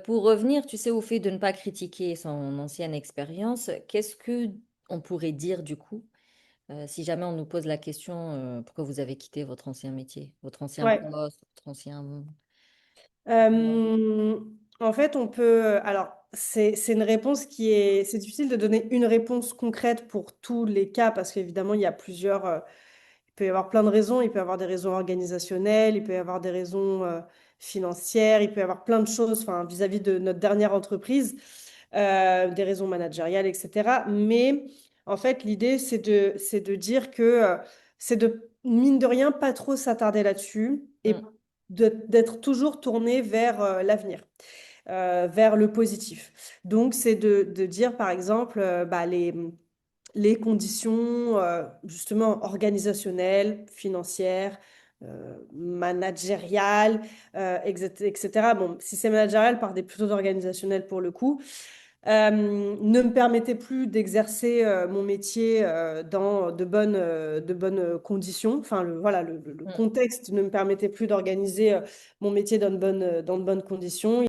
Pour revenir, tu sais, au fait de ne pas critiquer son ancienne expérience, qu'est-ce que on pourrait dire du coup, si jamais on nous pose la question, pourquoi vous avez quitté votre ancien métier, votre ancien Ouais. poste, votre ancien... Euh, En fait, on peut. Alors, c'est une réponse qui est. C'est difficile de donner une réponse concrète pour tous les cas parce qu'évidemment, il y a plusieurs. Il peut y avoir plein de raisons. Il peut y avoir des raisons organisationnelles, il peut y avoir des raisons financières, il peut y avoir plein de choses. Enfin, vis-à-vis de notre dernière entreprise, des raisons managériales, etc. Mais en fait, l'idée, c'est de dire que c'est de mine de rien pas trop s'attarder là-dessus Mm, et d'être toujours tourné vers l'avenir, vers le positif. Donc, c'est de dire, par exemple, bah, les conditions justement organisationnelles, financières, managériales, etc. Bon, si c'est managérial, partez plutôt d'organisationnel pour le coup. Ne me permettait plus d'exercer mon métier dans de bonnes conditions. Enfin, voilà, le mm. contexte ne me permettait plus d'organiser mon métier dans de bonnes conditions.